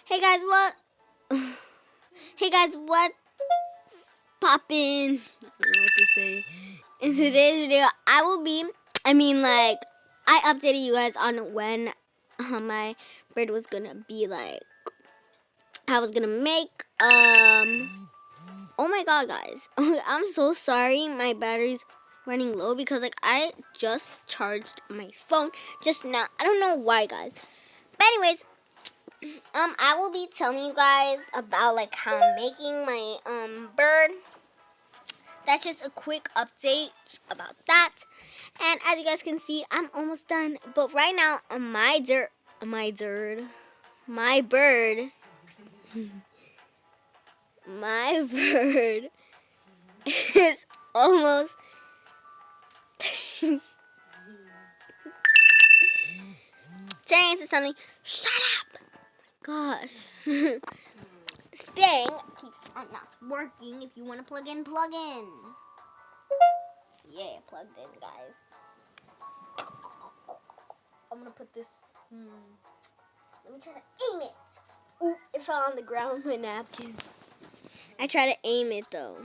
Hey guys, what? Hey guys, what poppin'? I don't know what to say. In today's video, I updated you guys on when my bird was gonna be like, I was gonna make, oh my god, guys. I'm so sorry my battery's running low because, like, I just charged my phone just now. I don't know why, guys. But anyways, I will be telling you guys about like how I'm making my bird. That's just a quick update about that. And as you guys can see, I'm almost done. But right now, my bird, my bird is almost. Turning into something. Shut up! Gosh. This thing keeps on not working. If you want to plug in, plug in. Yeah, plugged in, guys. I'm gonna put this. Let me try to aim it. Ooh, it fell on the ground with my napkin. I try to aim it though.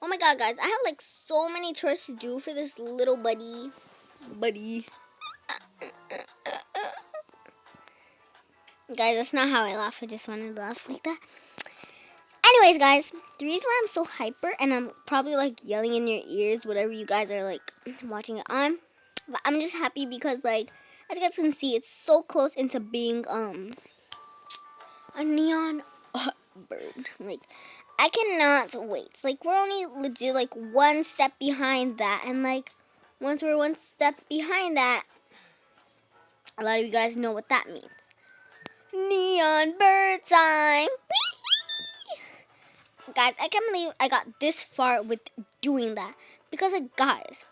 Oh my god, guys! I have like so many chores to do for this little buddy. Guys, that's not how I laugh. I just wanted to laugh like that. Anyways, guys, the reason why I'm so hyper and I'm probably like yelling in your ears, whatever you guys are like watching it on, but I'm just happy because, like, as you guys can see, it's so close into being a neon bird. Like, I cannot wait. Like, we're only legit like one step behind that, and like once we're one step behind that, a lot of you guys know what that means. Neon bird time. Guys, I can't believe I got this far with doing that. Because, like, guys,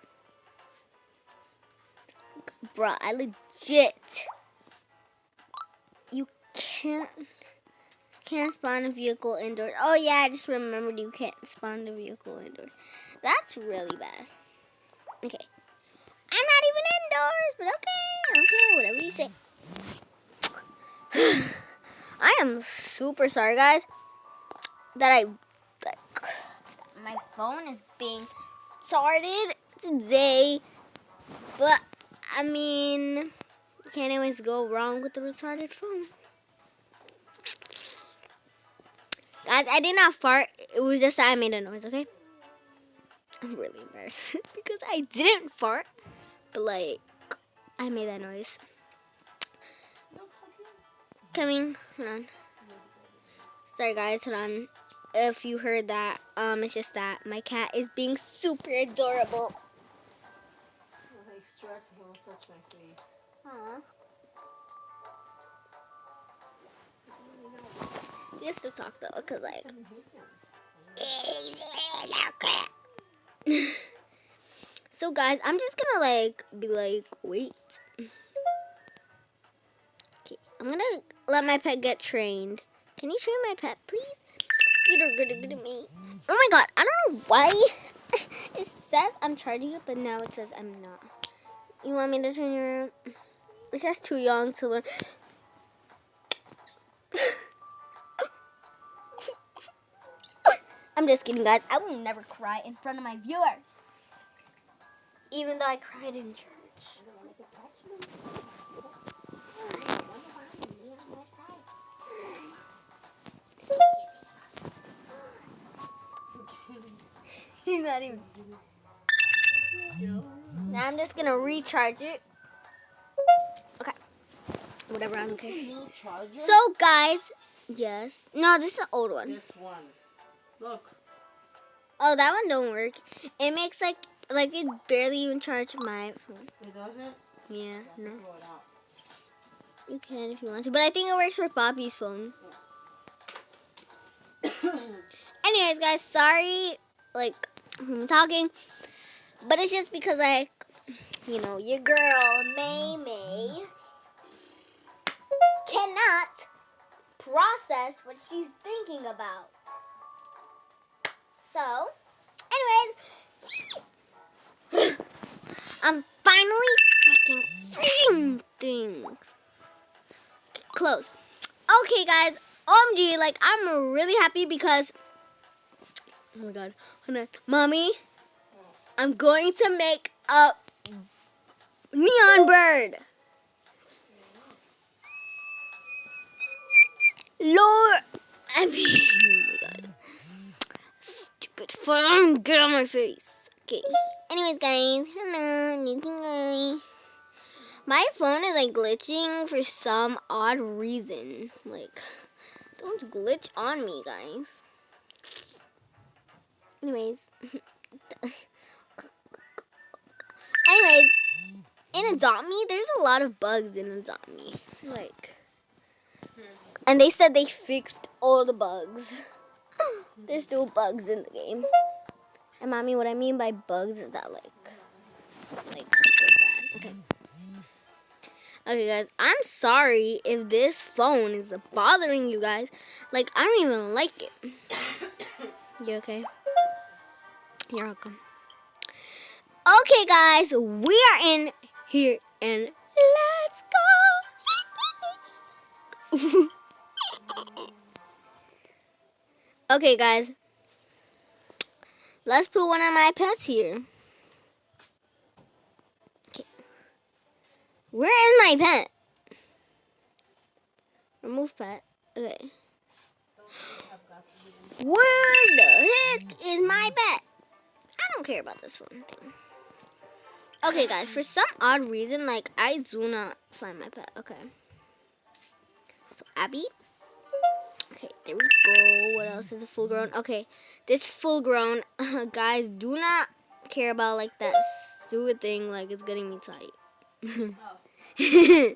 bruh, I legit, you can't spawn a vehicle indoors. Oh yeah, I just remembered you can't spawn a vehicle indoors. That's really bad. Okay, I'm not even indoors, but okay, whatever you say. I am super sorry, guys, that my phone is being started today, but I mean, you can't always go wrong with the retarded phone. Guys, I did not fart. It was just that I made a noise, okay? I'm really embarrassed because I didn't fart, but like, I made that noise. Coming, hold on. Sorry, guys, hold on. If you heard that, it's just that my cat is being super adorable. He's stressed. He wants to touch my face. Aww. You can still talk though, cause like. So guys, I'm just gonna like be like, wait. Okay, I'm gonna let my pet get trained. Can you train my pet, please? Good at me. Oh my god, I don't know why it says I'm charging it, but now it says I'm not. You want me to train your? It's just too young to learn. I'm just kidding, guys. I will never cry in front of my viewers. Even though I cried in church. He's not even. Now I'm just gonna recharge it. Okay. Whatever, I'm okay. So, guys. Yes. No, this is an old one. This one. Look. Oh, that one don't work. It makes like it barely even charge my phone. It doesn't? Yeah, no. Throw it out. You can if you want to, but I think it works for Bobby's phone. Anyways, guys, sorry, like, I'm talking, but it's just because, like, you know, your girl, May, cannot process what she's thinking about. So, anyways, I'm finally making things. close. Okay, guys. OMG, like, I'm really happy because... Oh, my God. Hold on. Mommy, I'm going to make a neon bird. Lord. I mean, oh, my God. Stupid phone. Get on my face. Okay. Anyways, guys. Hello. My phone is, like, glitching for some odd reason. Like, don't glitch on me, guys. Anyways. In Adopt Me, there's a lot of bugs in Adopt Me. Like, and they said they fixed all the bugs. There's still bugs in the game. And mommy, what I mean by bugs is that, like they're bad. Okay. Okay, guys, I'm sorry if this phone is bothering you guys. Like, I don't even like it. You okay? You're welcome. Okay, guys, we are in here, and let's go. Okay, guys, let's put one of my pets here. Okay. Where is my pet? Remove pet. Okay. Where the heck is my pet? I don't care about this phone thing. Okay, guys, for some odd reason, like, I do not find my pet. Okay. So, Abby. Okay, there we go. What else is a full grown? Okay, this full grown, guys, do not care about, like, that stupid thing. Like, it's getting me tight. Okay.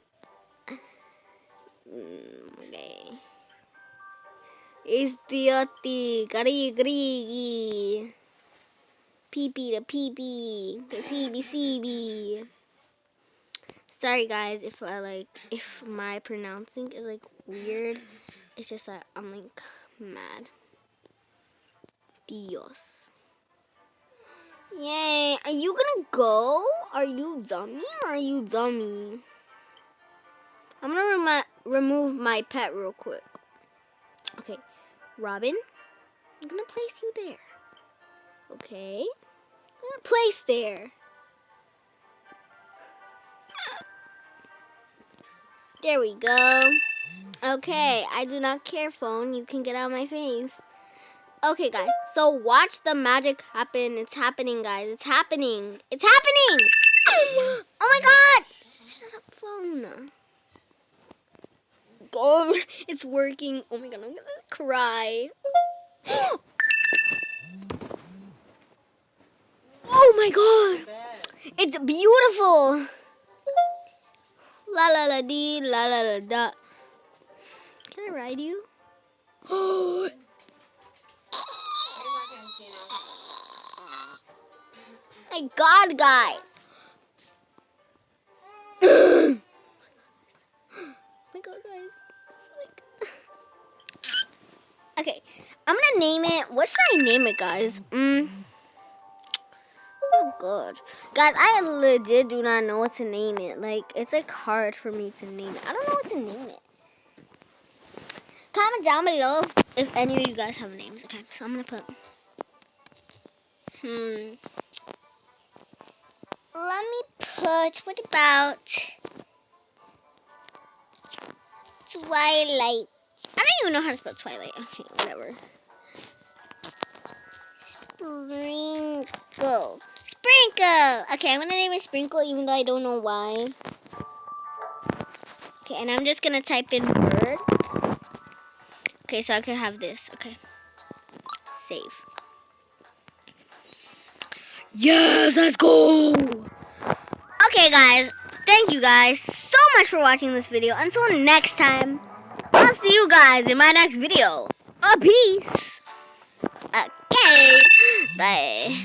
Istioti, kari. Pee-pee to pee-pee, to CB. Sorry, guys, if my pronouncing is, like, weird. It's just that I'm, like, mad. Dios. Yay. Are you gonna go? Are you dummy or are you dummy? I'm gonna remove my pet real quick. Okay. Robin, I'm gonna place you there. Okay. I'm gonna place there. There we go. Okay, I do not care, phone. You can get out of my face. Okay, guys. So watch the magic happen. It's happening, guys. It's happening. It's happening! Oh my God! Shut up, phone. God, it's working. Oh my God, I'm gonna cry. Oh my God! It's beautiful. La la la dee, la la la da. Can I ride you? Oh. My God, guys. Oh my God, guys. It's like... Okay, I'm gonna name it. What should I name it, guys? Oh, God. Guys, I legit do not know what to name it. Like, it's, like, hard for me to name it. I don't know what to name it. Comment down below if any of you guys have names. Okay, so I'm gonna put... Let me put... What about... Twilight. I don't even know how to spell Twilight. Okay, whatever. Sprinkle. Okay, I'm gonna name it Sprinkle even though I don't know why. Okay, and I'm just gonna type in bird. Okay, so I can have this. Okay. Save. Yes, let's go! Okay, guys. Thank you guys so much for watching this video. Until next time, I'll see you guys in my next video. Peace. Okay. Bye.